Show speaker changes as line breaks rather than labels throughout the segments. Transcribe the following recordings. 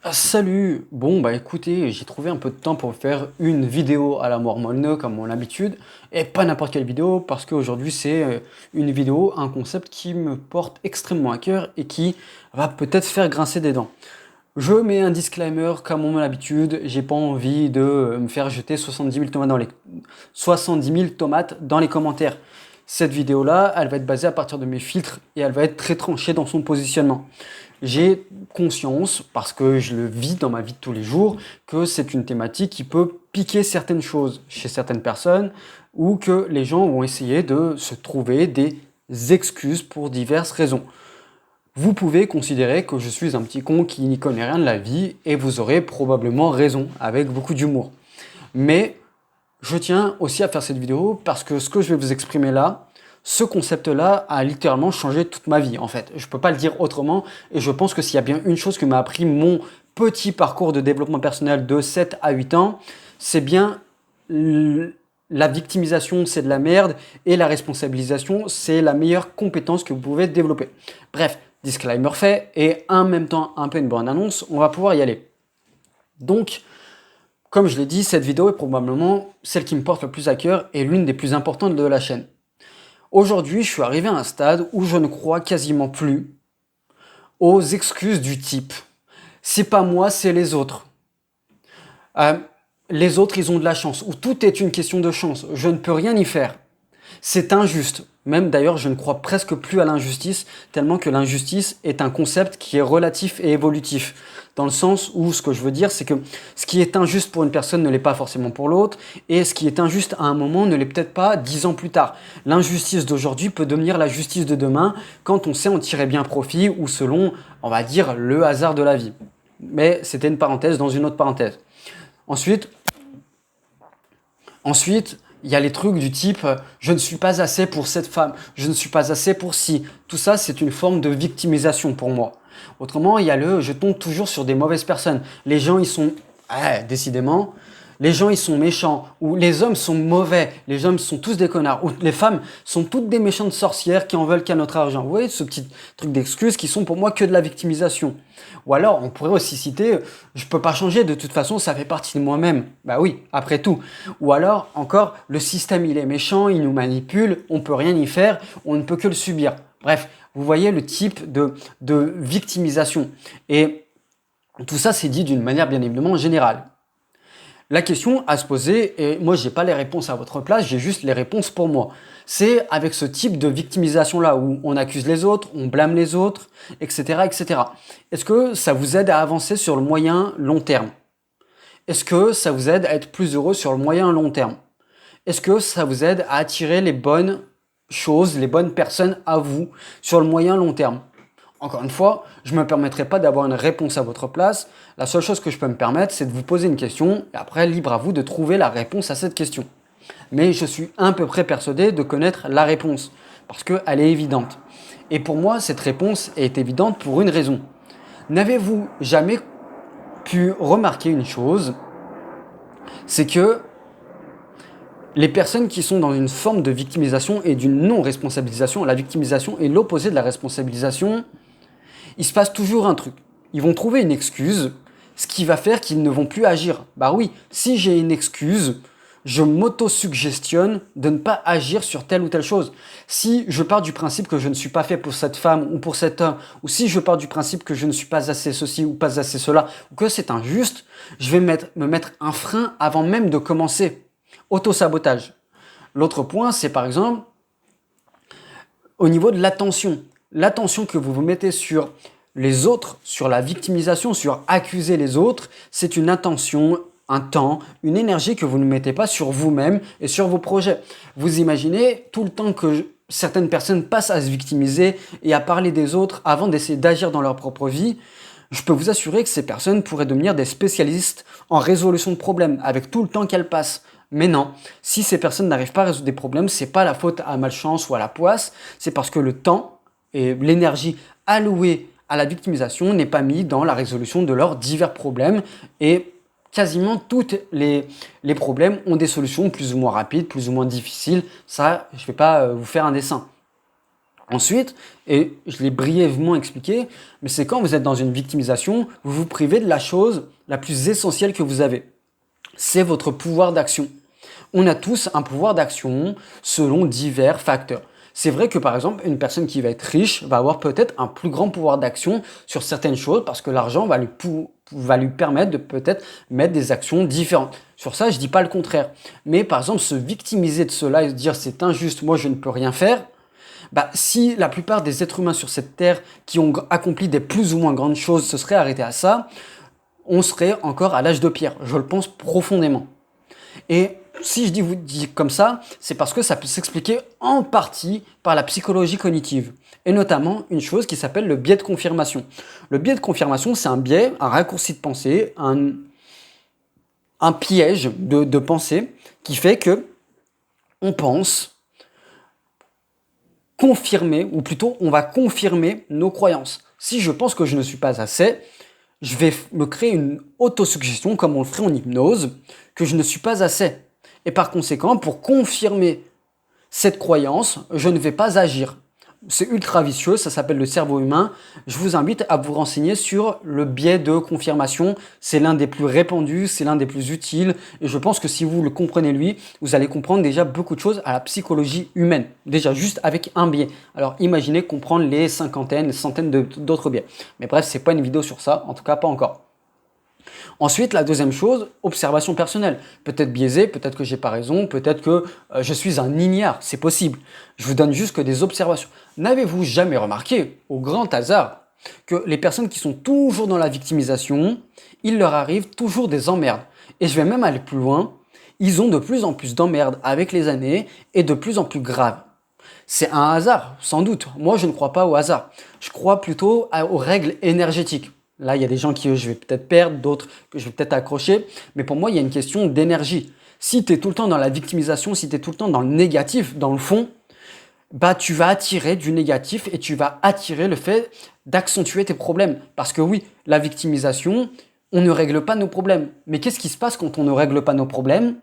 Salut! Bon bah écoutez, j'ai trouvé un peu de temps pour faire une vidéo à la mormone comme mon habitude, et pas n'importe quelle vidéo parce qu'aujourd'hui c'est une vidéo, un concept qui me porte extrêmement à cœur et qui va peut-être faire grincer des dents. Je mets un disclaimer comme mon habitude, j'ai pas envie de me faire jeter 70 000 tomates dans les commentaires. Cette vidéo-là, elle va être basée à partir de mes filtres et elle va être très tranchée dans son positionnement. J'ai conscience, parce que je le vis dans ma vie de tous les jours, que c'est une thématique qui peut piquer certaines choses chez certaines personnes ou que les gens vont essayer de se trouver des excuses pour diverses raisons. Vous pouvez considérer que je suis un petit con qui n'y connaît rien de la vie et vous aurez probablement raison avec beaucoup d'humour. Mais je tiens aussi à faire cette vidéo parce que ce que je vais vous exprimer là, ce concept-là a littéralement changé toute ma vie en fait. Je ne peux pas le dire autrement et je pense que s'il y a bien une chose que m'a appris mon petit parcours de développement personnel de 7 à 8 ans, c'est bien la victimisation, c'est de la merde et la responsabilisation, c'est la meilleure compétence que vous pouvez développer. Bref, disclaimer fait et en même temps un peu une bonne annonce, on va pouvoir y aller. Donc, comme je l'ai dit, cette vidéo est probablement celle qui me porte le plus à cœur et l'une des plus importantes de la chaîne. Aujourd'hui, je suis arrivé à un stade où je ne crois quasiment plus aux excuses du type c'est pas moi, c'est les autres. Euh, les autres, ils ont de la chance. Ou tout est une question de chance. Je ne peux rien y faire. C'est injuste. Même d'ailleurs, je ne crois presque plus à l'injustice, tellement que l'injustice est un concept qui est relatif et évolutif. Dans le sens où ce que je veux dire, c'est que ce qui est injuste pour une personne ne l'est pas forcément pour l'autre, et ce qui est injuste à un moment ne l'est peut-être pas 10 ans plus tard. L'injustice d'aujourd'hui peut devenir la justice de demain quand on sait en tirer bien profit ou selon, on va dire, le hasard de la vie. Mais c'était une parenthèse dans une autre parenthèse. Ensuite, Ensuite, il y a les trucs du type je ne suis pas assez pour cette femme, je ne suis pas assez pour ci. Tout ça, c'est une forme de victimisation pour moi. Autrement, il y a le je tombe toujours sur des mauvaises personnes. Les gens, ils sont. Décidément. Les gens, ils sont méchants. Ou les hommes sont mauvais. Les hommes sont tous des connards. Ou les femmes sont toutes des méchantes sorcières qui en veulent qu'à notre argent. Vous voyez, ce petit truc d'excuses qui sont pour moi que de la victimisation. Ou alors, on pourrait aussi citer je peux pas changer, de toute façon, ça fait partie de moi-même. Bah oui, après tout. Ou alors, encore, le système, il est méchant, il nous manipule, on peut rien y faire, on ne peut que le subir. Bref, vous voyez le type de victimisation. Et tout ça, c'est dit d'une manière bien évidemment générale. La question à se poser, et moi, je n'ai pas les réponses à votre place, j'ai juste les réponses pour moi. C'est avec ce type de victimisation-là où on accuse les autres, on blâme les autres, etc., etc. Est-ce que ça vous aide à avancer sur le moyen long terme? Est-ce que ça vous aide à être plus heureux sur le moyen long terme? Est-ce que ça vous aide à attirer les bonnes choses, les bonnes personnes à vous sur le moyen long terme? Encore une fois, je ne me permettrai pas d'avoir une réponse à votre place. La seule chose que je peux me permettre, c'est de vous poser une question et après, libre à vous de trouver la réponse à cette question. Mais je suis à peu près persuadé de connaître la réponse parce qu'elle est évidente. Et pour moi, cette réponse est évidente pour une raison. N'avez-vous jamais pu remarquer une chose? C'est que les personnes qui sont dans une forme de victimisation et d'une non-responsabilisation, la victimisation est l'opposé de la responsabilisation, il se passe toujours un truc. Ils vont trouver une excuse, ce qui va faire qu'ils ne vont plus agir. Bah oui, si j'ai une excuse, je m'auto-suggestionne de ne pas agir sur telle ou telle chose. Si je pars du principe que je ne suis pas fait pour cette femme ou pour cet homme, ou si je pars du principe que je ne suis pas assez ceci ou pas assez cela, ou que c'est injuste, je vais me mettre un frein avant même de commencer. Auto-sabotage. L'autre point, c'est par exemple au niveau de l'attention. L'attention que vous vous mettez sur les autres, sur la victimisation, sur accuser les autres, c'est une attention, un temps, une énergie que vous ne mettez pas sur vous-même et sur vos projets. Vous imaginez tout le temps que certaines personnes passent à se victimiser et à parler des autres avant d'essayer d'agir dans leur propre vie. Je peux vous assurer que ces personnes pourraient devenir des spécialistes en résolution de problèmes avec tout le temps qu'elles passent. Mais non, si ces personnes n'arrivent pas à résoudre des problèmes, c'est pas la faute à malchance ou à la poisse, c'est parce que le temps et l'énergie allouée à la victimisation n'est pas mis dans la résolution de leurs divers problèmes et quasiment tous les problèmes ont des solutions plus ou moins rapides, plus ou moins difficiles. Ça, je ne vais pas vous faire un dessin. Ensuite, et je l'ai brièvement expliqué, mais c'est quand vous êtes dans une victimisation, vous vous privez de la chose la plus essentielle que vous avez. C'est votre pouvoir d'action. On a tous un pouvoir d'action selon divers facteurs. C'est vrai que par exemple, une personne qui va être riche va avoir peut-être un plus grand pouvoir d'action sur certaines choses parce que l'argent va lui permettre de peut-être mettre des actions différentes. Sur ça, je dis pas le contraire. Mais par exemple, se victimiser de cela et se dire c'est injuste, moi je ne peux rien faire, si la plupart des êtres humains sur cette terre qui ont accompli des plus ou moins grandes choses se seraient arrêtés à ça, on serait encore à l'âge de pierre. Je le pense profondément. Et si je vous dis comme ça, c'est parce que ça peut s'expliquer en partie par la psychologie cognitive. Et notamment une chose qui s'appelle le biais de confirmation. Le biais de confirmation, c'est un biais, un raccourci de pensée, un piège de pensée qui fait que on pense confirmer, ou plutôt on va confirmer nos croyances. Si je pense que je ne suis pas assez, je vais me créer une autosuggestion, comme on le ferait en hypnose, que je ne suis pas assez. Et par conséquent, pour confirmer cette croyance, je ne vais pas agir. C'est ultra vicieux, ça s'appelle le cerveau humain. Je vous invite à vous renseigner sur le biais de confirmation. C'est l'un des plus répandus, c'est l'un des plus utiles. Et je pense que si vous le comprenez lui, vous allez comprendre déjà beaucoup de choses à la psychologie humaine. Déjà juste avec un biais. Alors imaginez comprendre les cinquantaines, les centaines d'autres biais. Mais bref, c'est pas une vidéo sur ça, en tout cas pas encore. Ensuite, la deuxième chose, observation personnelle. Peut-être biaisé, peut-être que j'ai pas raison, peut-être que je suis un ignare, c'est possible. Je vous donne juste que des observations. N'avez-vous jamais remarqué, au grand hasard, que les personnes qui sont toujours dans la victimisation, il leur arrive toujours des emmerdes. Et je vais même aller plus loin, ils ont de plus en plus d'emmerdes avec les années et de plus en plus graves. C'est un hasard, sans doute. Moi, je ne crois pas au hasard. Je crois plutôt aux règles énergétiques. Là, il y a des gens que je vais peut-être perdre, d'autres que je vais peut-être accrocher. Mais pour moi, il y a une question d'énergie. Si tu es tout le temps dans la victimisation, si tu es tout le temps dans le négatif, dans le fond, tu vas attirer du négatif et tu vas attirer le fait d'accentuer tes problèmes. Parce que oui, la victimisation, on ne règle pas nos problèmes. Mais qu'est-ce qui se passe quand on ne règle pas nos problèmes?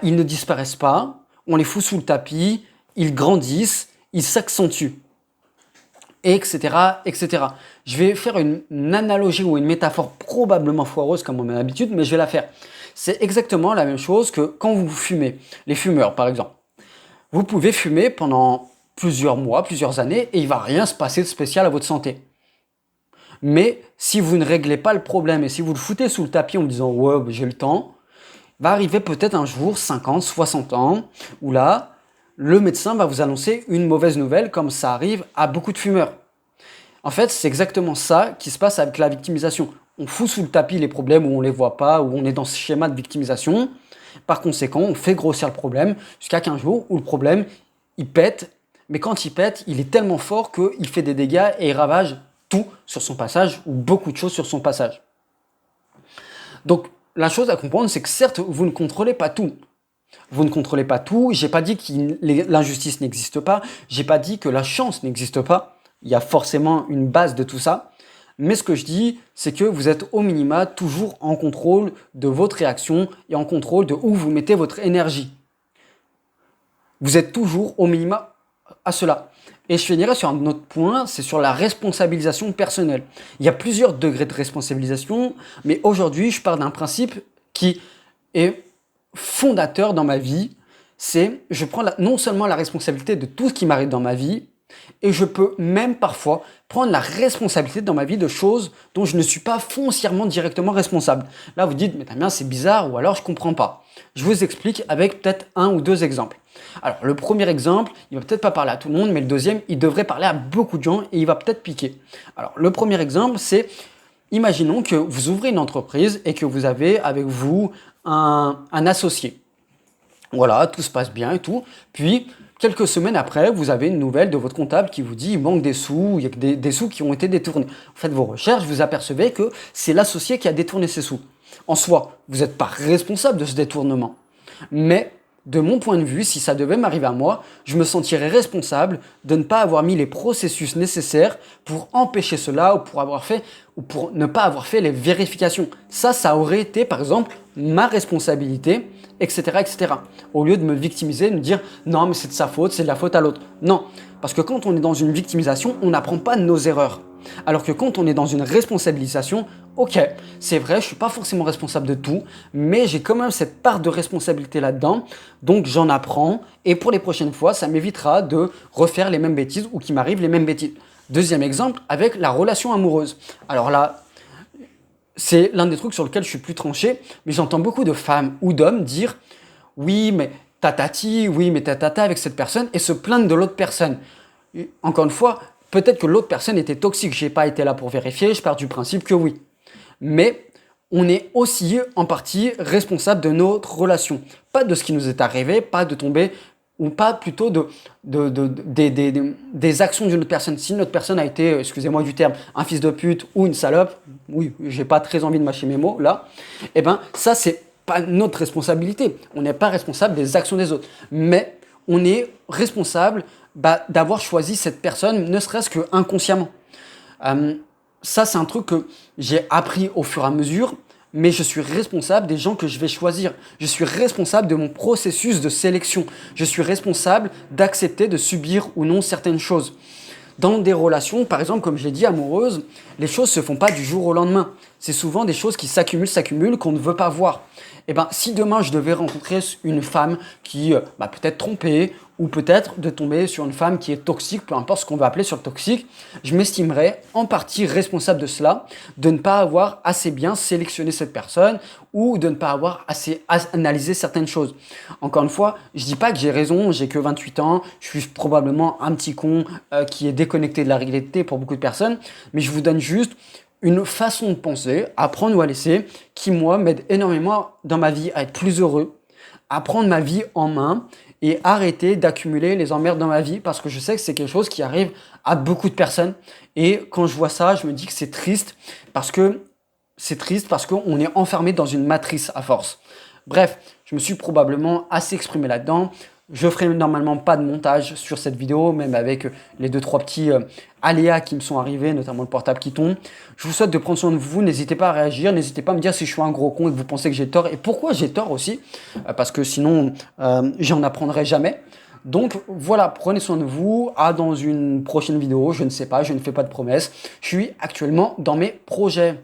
Ils ne disparaissent pas, on les fout sous le tapis, ils grandissent, ils s'accentuent. Etc., etc. Je vais faire une analogie ou une métaphore probablement foireuse comme on a l'habitude, mais je vais la faire. C'est exactement la même chose que quand vous fumez. Les fumeurs, par exemple. Vous pouvez fumer pendant plusieurs mois, plusieurs années, et il ne va rien se passer de spécial à votre santé. Mais si vous ne réglez pas le problème et si vous le foutez sous le tapis en me disant « ouais, j'ai le temps », va arriver peut-être un jour, 50, 60 ans, où là, le médecin va vous annoncer une mauvaise nouvelle comme ça arrive à beaucoup de fumeurs. En fait, c'est exactement ça qui se passe avec la victimisation. On fout sous le tapis les problèmes où on ne les voit pas, où on est dans ce schéma de victimisation. Par conséquent, on fait grossir le problème jusqu'à qu'un jour où le problème, il pète. Mais quand il pète, il est tellement fort qu'il fait des dégâts et il ravage tout sur son passage ou beaucoup de choses sur son passage. Donc, la chose à comprendre, c'est que certes, vous ne contrôlez pas tout. Vous ne contrôlez pas tout. J'ai pas dit que l'injustice n'existe pas. J'ai pas dit que la chance n'existe pas. Il y a forcément une base de tout ça. Mais ce que je dis, c'est que vous êtes au minima toujours en contrôle de votre réaction et en contrôle de où vous mettez votre énergie. Vous êtes toujours au minima à cela. Et je finirai sur un autre point, c'est sur la responsabilisation personnelle. Il y a plusieurs degrés de responsabilisation, mais aujourd'hui, je pars d'un principe qui est fondateur dans ma vie. C'est je prends non seulement la responsabilité de tout ce qui m'arrive dans ma vie, et je peux même parfois prendre la responsabilité dans ma vie de choses dont je ne suis pas foncièrement directement responsable. Là, vous dites, mais Damien, c'est bizarre, ou alors je ne comprends pas. Je vous explique avec peut-être un ou deux exemples. Alors, le premier exemple, il va peut-être pas parler à tout le monde, mais le deuxième, il devrait parler à beaucoup de gens et il va peut-être piquer. Alors, le premier exemple, c'est, imaginons que vous ouvrez une entreprise et que vous avez avec vous un associé. Voilà, tout se passe bien et tout. Puis, quelques semaines après, vous avez une nouvelle de votre comptable qui vous dit il manque des sous, il y a des sous qui ont été détournés. Vous faites vos recherches, vous apercevez que c'est l'associé qui a détourné ces sous. En soi, vous n'êtes pas responsable de ce détournement. Mais de mon point de vue, si ça devait m'arriver à moi, je me sentirais responsable de ne pas avoir mis les processus nécessaires pour empêcher cela ou pour ne pas avoir fait les vérifications. Ça aurait été par exemple ma responsabilité, etc., etc. Au lieu de me victimiser, de me dire non mais c'est de sa faute, c'est de la faute à l'autre. Non, parce que quand on est dans une victimisation, on n'apprend pas de nos erreurs. Alors que quand on est dans une responsabilisation, ok, c'est vrai, je ne suis pas forcément responsable de tout, mais j'ai quand même cette part de responsabilité là-dedans, donc j'en apprends, et pour les prochaines fois, ça m'évitera de refaire les mêmes bêtises ou qu'il m'arrive les mêmes bêtises. Deuxième exemple, avec la relation amoureuse. Alors là, c'est l'un des trucs sur lesquels je suis plus tranché, mais j'entends beaucoup de femmes ou d'hommes dire « oui, mais tatati, oui, mais tatata avec cette personne » et se plaindre de l'autre personne. Et encore une fois, peut-être que l'autre personne était toxique, je n'ai pas été là pour vérifier, je pars du principe que oui. Mais on est aussi en partie responsable de notre relation. Pas de ce qui nous est arrivé, pas de tomber, ou pas plutôt des actions d'une autre personne. Si notre personne a été, excusez-moi du terme, un fils de pute ou une salope, oui, j'ai pas très envie de mâcher mes mots là, eh ben ça c'est pas notre responsabilité. On n'est pas responsable des actions des autres. Mais on est responsable d'avoir choisi cette personne, ne serait-ce que inconsciemment. Ça, c'est un truc que j'ai appris au fur et à mesure, mais je suis responsable des gens que je vais choisir. Je suis responsable de mon processus de sélection. Je suis responsable d'accepter de subir ou non certaines choses. Dans des relations, par exemple, comme je l'ai dit, amoureuses, les choses ne se font pas du jour au lendemain. C'est souvent des choses qui s'accumulent, qu'on ne veut pas voir. Et ben, si demain je devais rencontrer une femme qui peut-être trompée, ou peut-être de tomber sur une femme qui est toxique, peu importe ce qu'on va appeler sur le toxique, je m'estimerais en partie responsable de cela, de ne pas avoir assez bien sélectionné cette personne ou de ne pas avoir assez analysé certaines choses. Encore une fois, je dis pas que j'ai raison, j'ai que 28 ans, je suis probablement un petit con qui est déconnecté de la réalité pour beaucoup de personnes, mais je vous donne juste une façon de penser, à prendre ou à laisser, qui moi m'aide énormément dans ma vie à être plus heureux, à prendre ma vie en main et arrêter d'accumuler les emmerdes dans ma vie parce que je sais que c'est quelque chose qui arrive à beaucoup de personnes. Et quand je vois ça, je me dis que c'est triste parce qu'on est enfermé dans une matrice à force. Bref, je me suis probablement assez exprimé là-dedans. Je ferai normalement pas de montage sur cette vidéo, même avec les 2-3 petits aléas qui me sont arrivés, notamment le portable qui tombe. Je vous souhaite de prendre soin de vous, n'hésitez pas à réagir, n'hésitez pas à me dire si je suis un gros con et que vous pensez que j'ai tort et pourquoi j'ai tort aussi, parce que sinon j'en apprendrai jamais. Donc voilà, prenez soin de vous, à dans une prochaine vidéo, je ne sais pas, je ne fais pas de promesses, je suis actuellement dans mes projets.